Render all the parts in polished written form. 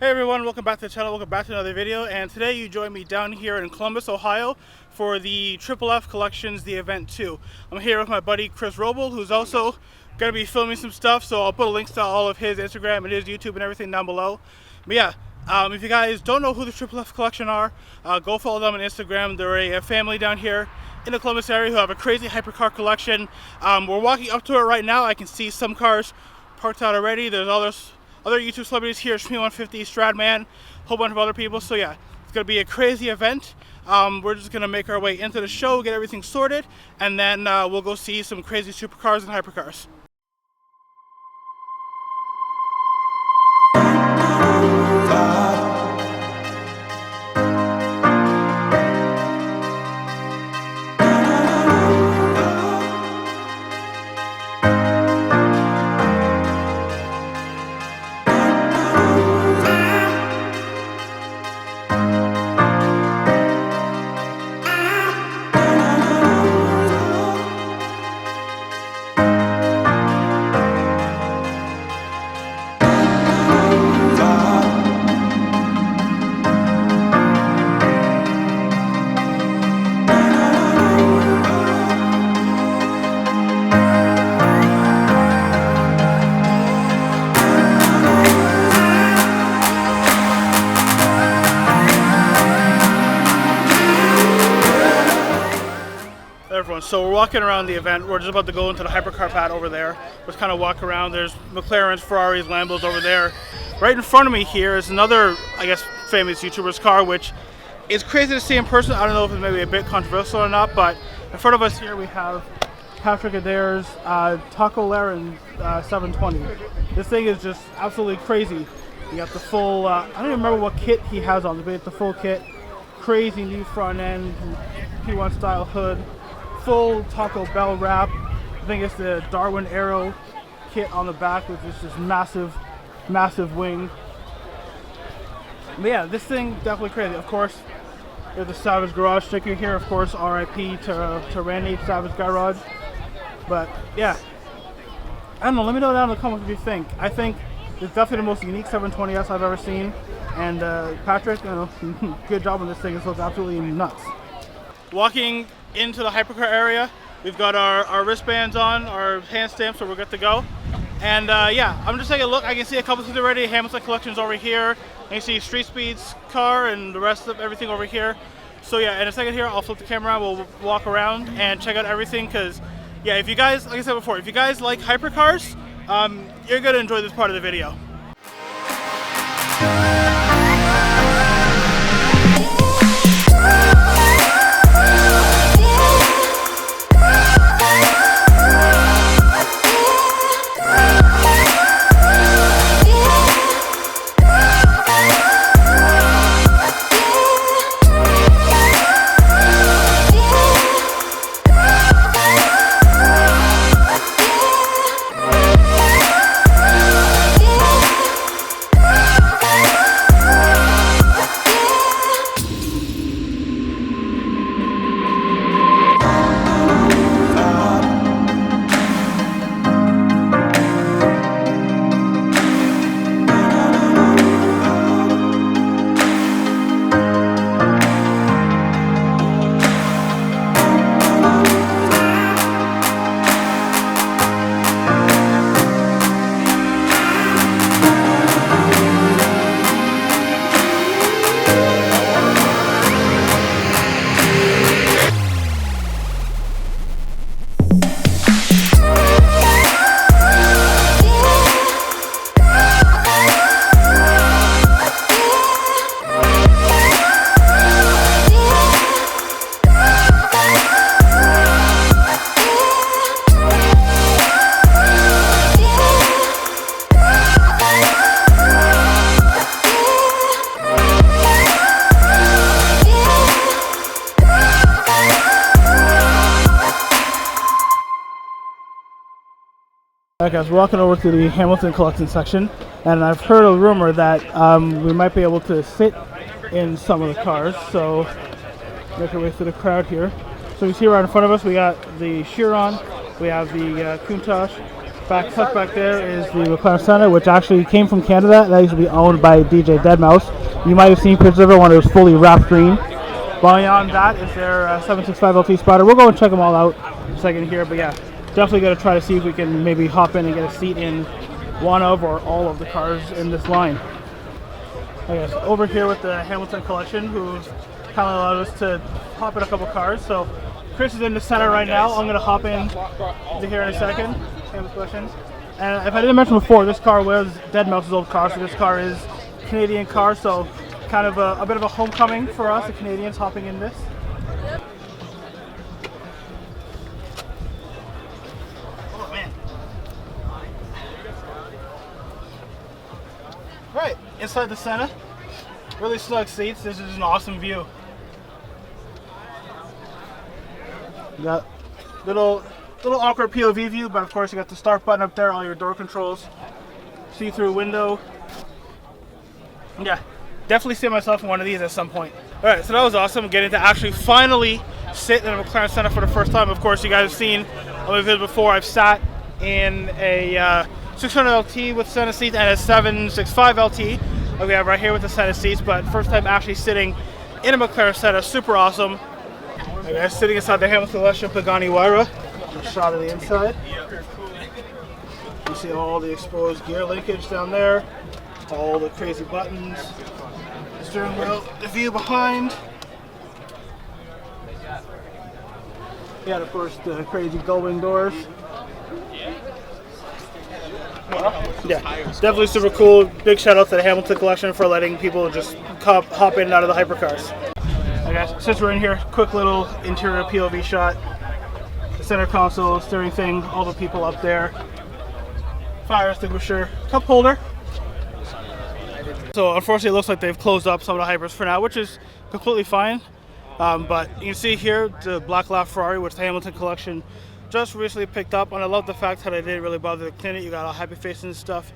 Hey everyone, welcome back to the channel, welcome back to another video, and today you join me down here in Columbus, Ohio for the Triple F Collections, the event 2. I'm here with my buddy Chris Roble, who's also going to be filming some stuff, so I'll put links to all of his Instagram and his YouTube and everything down below. But yeah, if you guys don't know who the Triple F Collection are, go follow them on Instagram. They're a family down here in the Columbus area who have a crazy hypercar collection. We're walking up to it right now. I can see some cars parked out already. There's other YouTube celebrities here, Stream150, Stradman, a whole bunch of other people. So yeah, it's gonna be a crazy event. We're just gonna make our way into the show, get everything sorted, and then we'll go see some crazy supercars and hypercars. Everyone, so we're walking around the event. We're just about to go into the hypercar pad over there. Let's kind of walk around. There's McLarens, Ferraris, Lambos over there. Right in front of me here is another, I guess, famous YouTuber's car, which is crazy to see in person. I don't know if it's maybe a bit controversial or not, but in front of us here we have Patrick Adair's Taco Laren 720. This thing is just absolutely crazy. You got the full, I don't even remember what kit he has on, but it's the full kit. Crazy new front end, P1 style hood. Full Taco Bell wrap. I think it's the Darwin Aero kit on the back with this massive wing. But yeah, this thing definitely crazy. Of course, there's the Savage Garage sticker here. Of course, RIP to Randy Savage Garage. But yeah, I don't know. Let me know down in the comments what you think. I think it's definitely the most unique 720S I've ever seen. And Patrick, you know, good job on this thing. It looks absolutely nuts. Walking into the hypercar area, we've got our wristbands on, our hand stamps, so we're good to go. And yeah, I'm just taking a look. I can see a couple things already. Hamilton Collection's over here. And you see Street Speed's car and the rest of everything over here. So yeah, in a second here, I'll flip the camera around. We'll walk around and check out everything. Because yeah, if you guys, like I said before, if you guys like hypercars, you're gonna enjoy this part of the video. Alright guys, we're walking over to the Hamilton collection section, and I've heard a rumor that we might be able to sit in some of the cars, so make our way through the crowd here. So you see right in front of us, we got the Chiron, we have the Countach, Tucked back there is the McLaren Senna, which actually came from Canada. That used to be owned by DJ Deadmau5. You might have seen pictures of it when it was fully wrapped green. Beyond that is their 765 LT Spider. We'll go and check them all out in a second here, but yeah, definitely going to try to see if we can maybe hop in and get a seat in one of or all of the cars in this line. I guess over here with the Hamilton collection, who's kind of allowed us to hop in a couple cars. So Chris is in the center right now. I'm going to hop in to here in a second. Collection. And if I didn't mention before, this car was Deadmau5's old car, so this car is a Canadian car, so kind of a bit of a homecoming for us, the Canadians hopping in this. Oh man. Right, inside the Senna. Really snug seats. This is an awesome view. Got little awkward POV view, but of course you got the start button up there, all your door controls, see-through window. Yeah, definitely see myself in one of these at some point. All right, so that was awesome, getting to actually finally sit in a McLaren Senna for the first time. Of course, you guys have seen on my videos before, I've sat in a 600 LT with Senna seats and a 765 LT that we have right here with the Senna seats, but first time actually sitting in a McLaren Senna, super awesome. All right, guys, sitting inside the Hamilton Collection Pagani Huayra. A shot of the inside. You see all the exposed gear linkage down there, all the crazy buttons, the steering wheel, the view behind. Yeah, of course, the crazy gull-wing doors. Yeah, definitely super cool. Big shout out to the Hamilton Collection for letting people just hop in and out of the hypercars. Alright guys, since we're in here, quick little interior POV shot. Center console, steering thing, all the people up there, fire extinguisher, cup holder. So unfortunately it looks like they've closed up some of the hypers for now, which is completely fine. But you can see here the black LaFerrari, which the Hamilton Collection just recently picked up, and I love the fact that they didn't really bother to clean it. You got all happy faces and stuff,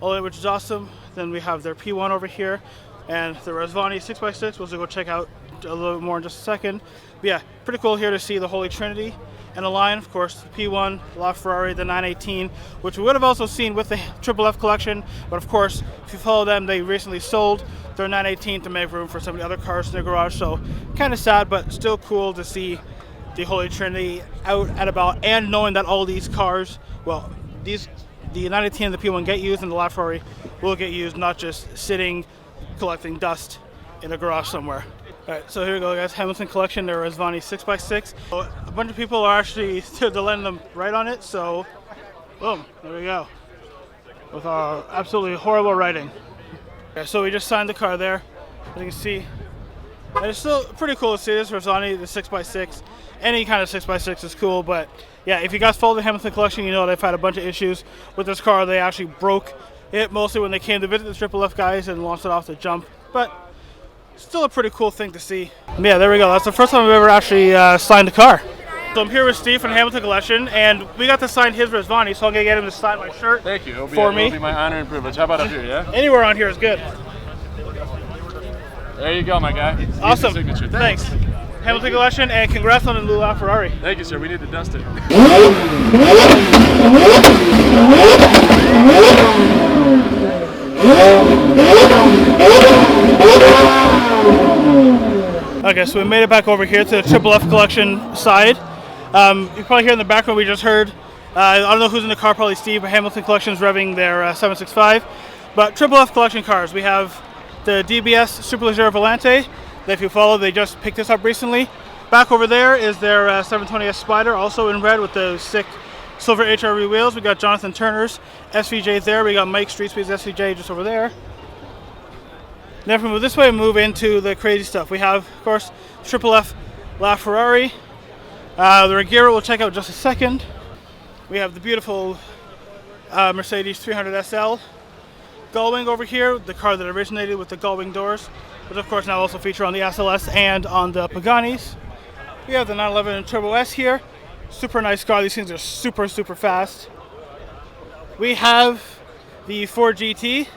all in, which is awesome. Then we have their P1 over here, and the Rezvani 6x6, which we'll go check out a little bit more in just a second. But yeah, pretty cool here to see the Holy Trinity. And the line, of course, the P1, LaFerrari, the 918, which we would have also seen with the Triple F collection. But of course, if you follow them, they recently sold their 918 to make room for some of the other cars in their garage. So kind of sad, but still cool to see the Holy Trinity out and about, and knowing that all these cars, well, the 918 and the P1 get used, and the LaFerrari will get used, not just sitting collecting dust in a garage somewhere. Alright, so here we go guys, Hamilton Collection, their Rezvani 6x6. So a bunch of people are actually, they're letting them right on it, so boom, there we go. With our absolutely horrible writing. Okay, so we just signed the car there, as you can see. And it's still pretty cool to see this Rezvani, the 6x6. Any kind of 6x6 is cool, but yeah, if you guys follow the Hamilton Collection, you know they've had a bunch of issues with this car. They actually broke it mostly when they came to visit the Triple F guys and launched it off the jump, but still a pretty cool thing to see. Yeah, there we go. That's the first time I've ever actually signed a car. So I'm here with Steve from the Hamilton Collection, and we got to sign his Rezvani, so I'm going to get him to sign my shirt. Thank you. It'll me. It'll be my honor and privilege. How about up here, yeah? Anywhere on here is good. There you go, my guy. Awesome. Signature. Thanks. Hamilton Collection, and congrats on the new LaFerrari. Thank you, sir. We need to dust it. Okay, so we made it back over here to the Triple F Collection side. You probably hear in the background we just heard, I don't know who's in the car, probably Steve, but Hamilton Collection's revving their 765. But Triple F Collection cars, we have the DBS Superleggera Volante. If you follow, they just picked this up recently. Back over there is their 720S Spider, also in red with the sick silver HRV wheels. We got Jonathan Turner's SVJ there. We got Mike Streetspeed's SVJ just over there. Then if we move this way, we move into the crazy stuff. We have, of course, Triple F LaFerrari. The Regera we'll check out in just a second. We have the beautiful Mercedes 300 SL. Gullwing over here, the car that originated with the gullwing doors, which of course now also feature on the SLS and on the Paganis. We have the 911 Turbo S here. Super nice car. These things are super, super fast. We have the Ford GT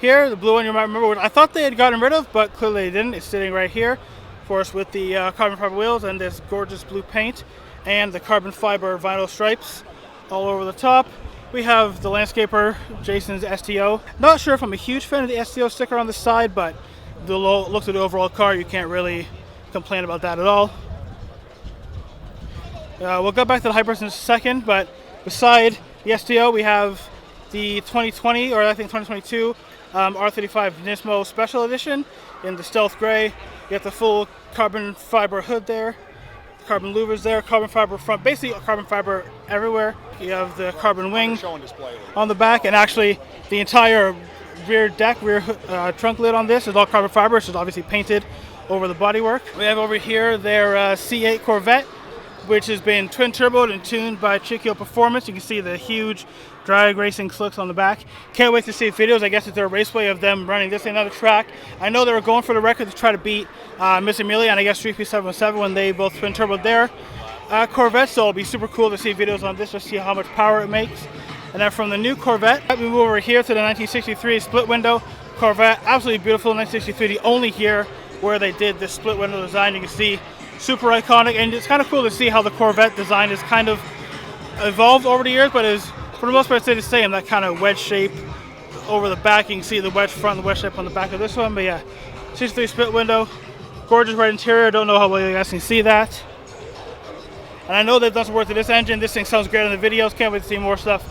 here, the blue one you might remember, which I thought they had gotten rid of, but clearly they didn't. It's sitting right here, of course, with the carbon fiber wheels and this gorgeous blue paint and the carbon fiber vinyl stripes all over the top. We we have the landscaper, Jason's STO. Not sure if I'm a huge fan of the STO sticker on the side, but the looks of the overall car, you can't really complain about that at all. We'll go back to the Hypers in a second, but beside the STO, we have the 2020, or I think 2022, R35 Nismo Special Edition in the stealth gray. You get the full carbon fiber hood there, carbon louvers there, carbon fiber front, basically carbon fiber everywhere. You have the carbon wing on the back, and actually the entire rear deck, rear trunk lid on this is all carbon fiber, so it's obviously painted over the bodywork. We have over here their C8 Corvette, which has been twin turboed and tuned by Chikio Performance. You can see the huge drag racing slicks on the back. Can't wait to see videos. I guess it's their raceway of them running this another track. I know they were going for the record to try to beat Miss Amelia and I guess 3P717 when they both twin turboed their Corvette. So it'll be super cool to see videos on this to see how much power it makes. And then from the new Corvette, we move over here to the 1963 split window Corvette. Absolutely beautiful 1963, the only year where they did this split window design. You can see super iconic, and it's kind of cool to see how the Corvette design is kind of evolved over the years, but is for the most part stayed the same. That kind of wedge shape over the back. You can see the wedge front and the wedge shape on the back of this one. But yeah, 63 split window, gorgeous red interior. Don't know how well you guys can see that. And I know they've done some work to this engine. This thing sounds great in the videos. Can't wait to see more stuff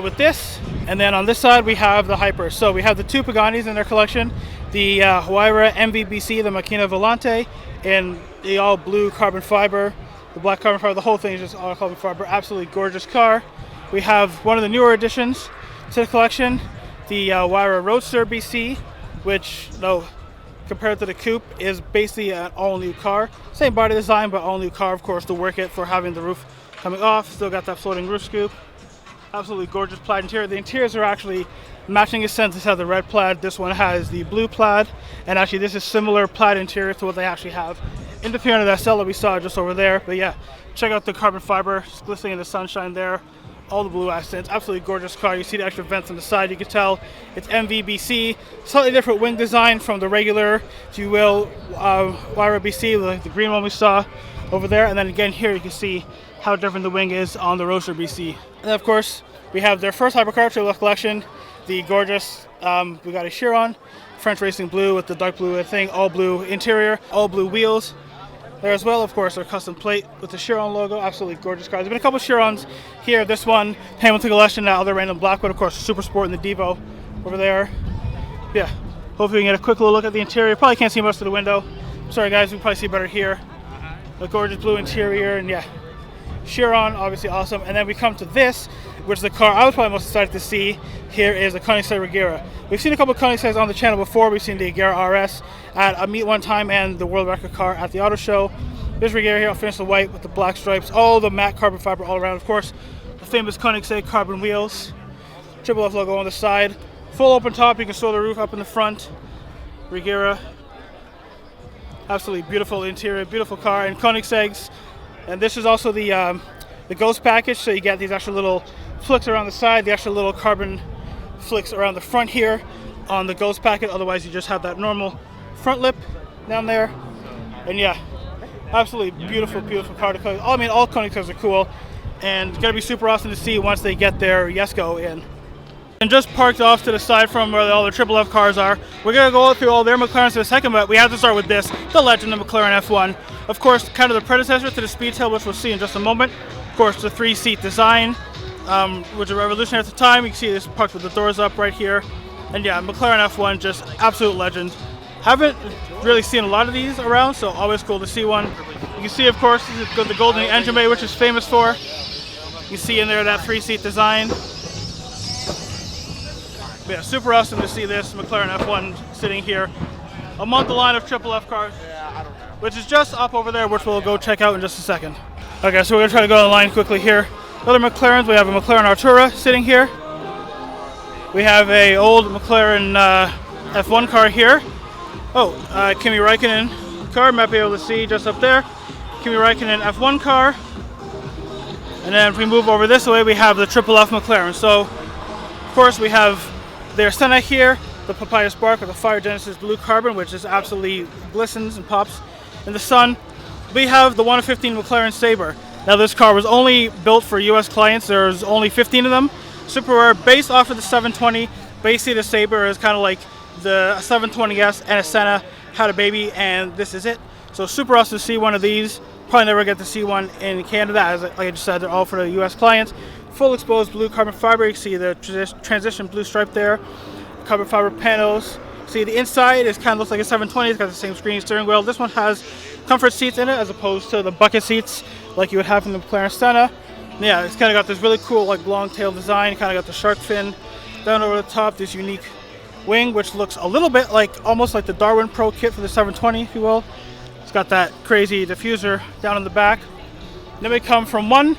with this. And then on this side we have the Hypers. So we have the two Paganis in their collection, the Huayra MVBC, the Macchina Volante, and the all blue carbon fiber, the black carbon fiber. The whole thing is just all carbon fiber. Absolutely gorgeous car. We have one of the newer additions to the collection, the Huayra Roadster BC, which, compared to the coupe, is basically an all-new car. Same body design, but all-new car, of course, to work it for having the roof coming off. Still got that floating roof scoop. Absolutely gorgeous plaid interior. The interiors are actually matching. In a sense, this has the red plaid, this one has the blue plaid, and actually this is similar plaid interior to what they actually have in the Fiona that Stella we saw just over there. But yeah, check out the carbon fiber, it's glistening in the sunshine there. All the blue accents, absolutely gorgeous car. You see the extra vents on the side. You can tell it's MVBC, slightly different wing design from the regular, if you will, Huayra BC, like the green one we saw over there. And then again here you can see how different the wing is on the Roadster BC. And then of course we have their first Hypercar Triple collection, the gorgeous Bugatti Chiron, French Racing Blue with the dark blue thing, all blue interior, all blue wheels. There as well, of course, our custom plate with the Chiron logo. Absolutely gorgeous cars. There's been a couple of Chirons here. This one, Hamilton collection, that other random black one, of course, Super Sport and the Devo over there. Yeah, hopefully we can get a quick little look at the interior. Probably can't see most of the window. Sorry guys, we can probably see better here. The gorgeous blue interior, and yeah, Chiron, obviously awesome. And then we come to this, which is the car I was probably most excited to see. Here is the Koenigsegg Regera. We've seen a couple of Koenigsegg's on the channel before. We've seen the Regera RS at a meet one time and the world record car at the auto show. This Regera here, I'll finish the white with the black stripes, all the matte carbon fiber all around. Of course, the famous Koenigsegg carbon wheels, Triple F logo on the side, full open top. You can store the roof up in the front. Regera, absolutely beautiful interior, beautiful car, and Koenigsegg's. And this is also the Ghost package, so you get these extra little flicks around the side, the extra little carbon flicks around the front here on the Ghost packet. Otherwise you just have that normal front lip down there. And yeah, absolutely beautiful, beautiful car to Koenigsegg. I mean, all Koenigseggs are cool, and it's gonna be super awesome to see once they get their Jesko in. And just parked off to the side from where all the Triple F cars are. We're gonna go through all their McLarens in a second, but we have to start with this, the legend of McLaren F1. Of course, kind of the predecessor to the Speedtail, which we'll see in just a moment. Of course, the 3-seat design, which was revolutionary at the time. You can see this parked with the doors up right here. And yeah, McLaren F1, just absolute legend. Haven't really seen a lot of these around, so always cool to see one. You can see, of course, the golden engine bay, which is famous for. You see in there that 3-seat design. But yeah, super awesome to see this McLaren F1 sitting here among the line of Triple F cars, which is just up over there, which we'll go check out in just a second. Okay, so we're gonna try to go on the line quickly here. Other McLarens, we have a McLaren Artura sitting here. We have a old McLaren F1 car here. Oh, Kimi Räikkönen car, might be able to see just up there. Kimi Räikkönen F1 car. And then if we move over this way, we have the Triple F McLaren. So, of course, we have their Senna here, the Papaya Spark with the Fire Genesis Blue Carbon, which is absolutely glistens and pops in the sun. We have the 1/15 McLaren Sabre. Now this car was only built for US clients. There's only 15 of them, super rare, based off of the 720. Basically, the Sabre is kind of like the 720S and a Senna had a baby, and this is it. So super awesome to see one of these. Probably never get to see one in Canada. As like I just said, they're all for the US clients. Full exposed blue carbon fiber. You can see the transition blue stripe there. Carbon fiber panels. See, the inside is kind of looks like a 720. It's got the same screen steering wheel. This one has comfort seats in it as opposed to the bucket seats like you would have in the McLaren Senna. And yeah, it's kind of got this really cool like long tail design. Kind of got the shark fin down over the top. This unique wing, which looks a little bit like almost like the Darwin Pro kit for the 720, if you will. It's got that crazy diffuser down in the back. Then we come from one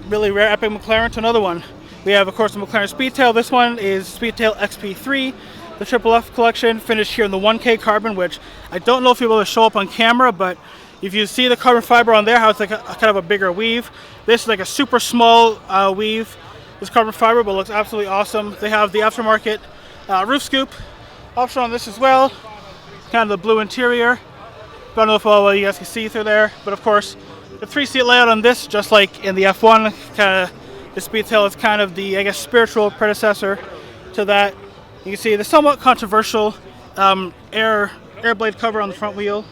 really rare epic McLaren to another one. We have, of course, the McLaren Speedtail. This one is Speedtail XP3, the Triple F collection, finished here in the 1K carbon, which I don't know if you'll be able to show up on camera, but if you see the carbon fiber on there, how it's like a kind of a bigger weave. This is like a super small weave, this carbon fiber, but looks absolutely awesome. They have the aftermarket roof scoop option on this as well. Kind of the blue interior. I don't know if all you guys can see through there, but of course, the 3-seat layout on this, just like in the F1, kind of the Speedtail is kind of the, I guess, spiritual predecessor to that. You can see the somewhat controversial air blade cover on the front wheel,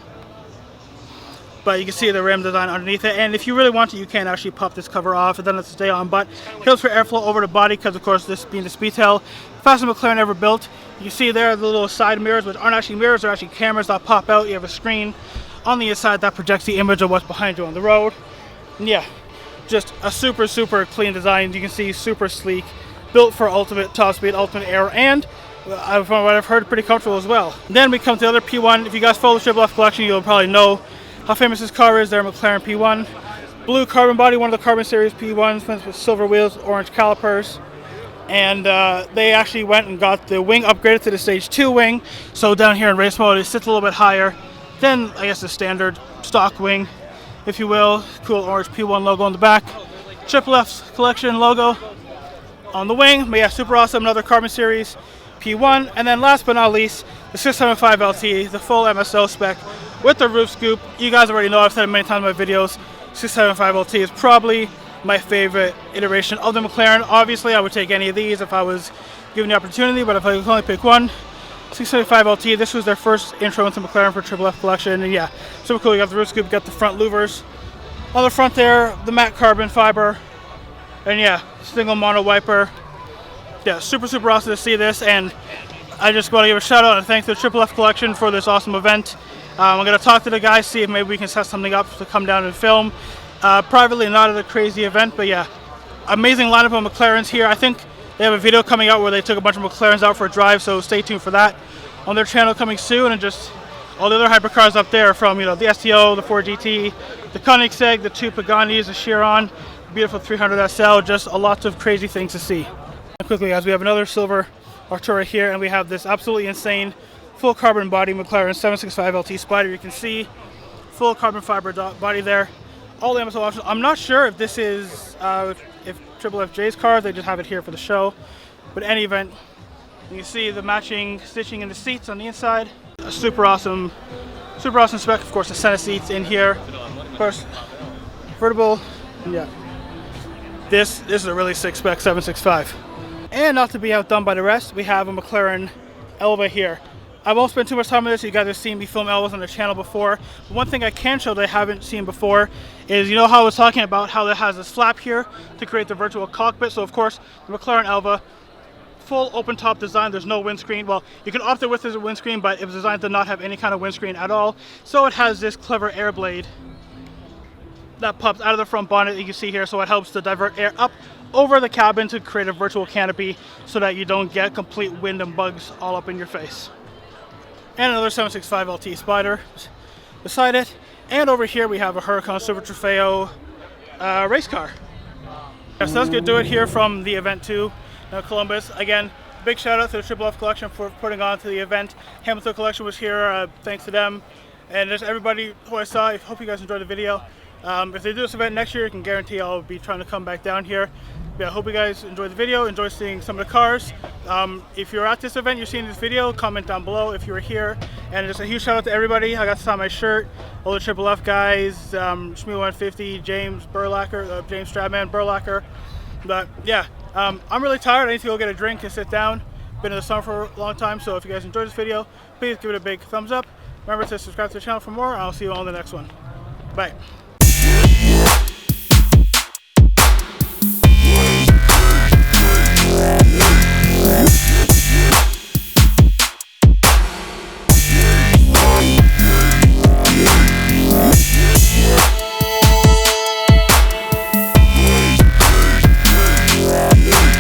but you can see the rim design underneath it. And if you really want to, you can actually pop this cover off. It doesn't have to stay on, but it helps for airflow over the body because, of course, this being the Speedtail, fastest McLaren ever built. You can see there the little side mirrors, which aren't actually mirrors, they're actually cameras that pop out. You have a screen on the inside that projects the image of what's behind you on the road. And yeah, just a super, super clean design. You can see super sleek, built for ultimate top speed, ultimate air, and from what I've heard, pretty comfortable as well. Then we come to the other P1. If you guys follow the Triple F collection, you'll probably know how famous this car is. Their McLaren P1. Blue carbon body, one of the carbon series P1s with silver wheels, orange calipers. And they actually went and got the wing upgraded to the Stage 2 wing. So down here in race mode, it sits a little bit higher than, I guess, the standard stock wing, if you will. Cool orange P1 logo on the back. Triple F's collection logo on the wing. But yeah, super awesome. Another carbon series P1. And then last but not least, the 675 LT, the full MSO spec with the roof scoop. You guys already know, I've said it many times in my videos, 675 LT is probably my favorite iteration of the McLaren. Obviously, I would take any of these if I was given the opportunity, but if I could only pick one, 675 LT. This was their first intro into McLaren for Triple F collection, and yeah, super cool. You got the roof scoop, you got the front louvers on the front there, the matte carbon fiber, and yeah, single mono wiper. Yeah, super, super awesome to see this, and I just want to give a shout out and thank the Triple F collection for this awesome event. I'm going to talk to the guys, see if maybe we can set something up to come down and film. Privately, not at a crazy event, but yeah, amazing lineup of McLarens here. I think they have a video coming out where they took a bunch of McLarens out for a drive, so stay tuned for that on their channel coming soon. And just all the other hypercars up there from, you know, the STO, the Ford GT, the Koenigsegg, the 2 Paganis, the Chiron, the beautiful 300 SL, just a lot of crazy things to see. And quickly, guys, we have another silver Artura here, and we have this absolutely insane full carbon body McLaren 765 LT Spider. You can see full carbon fiber body there. All the MSO options. I'm not sure if this is if Triple FJ's car. They just have it here for the show. But in any event, you can see the matching stitching in the seats on the inside. A super awesome spec. Of course, the center seats in here. Of course, convertible. Yeah. This is a really sick spec 765. And not to be outdone by the rest, we have a McLaren Elva here. I won't spend too much time on this. You guys have seen me film Elvas on the channel before. But one thing I can show that I haven't seen before is, you know how I was talking about how it has this flap here to create the virtual cockpit. So of course, the McLaren Elva, full open top design. There's no windscreen. Well, you can opt it with as a windscreen, but it was designed to not have any kind of windscreen at all. So it has this clever air blade that pops out of the front bonnet, you can see here. So it helps to divert air up over the cabin to create a virtual canopy so that you don't get complete wind and bugs all up in your face. And another 765 LT Spider beside it. And over here we have a Huracan Super Trofeo race car. So that's going to do it here from the event to Columbus. Again, big shout out to the Triple F collection for putting on to the event. Hamilton collection was here, thanks to them. And just everybody who I saw, I hope you guys enjoyed the video. If they do this event next year, I can guarantee I'll be trying to come back down here. But I hope you guys enjoyed the video, enjoy seeing some of the cars. If you're at this event, you're seeing this video, comment down below if you were here. And just a huge shout out to everybody. I got to sign my shirt, all the Triple F guys, Shmee150, James Burlacker, James Stradman Burlacker. But yeah, I'm really tired. I need to go get a drink and sit down. Been in the sun for a long time, so if you guys enjoyed this video, please give it a big thumbs up. Remember to subscribe to the channel for more, and I'll see you all in the next one. Bye.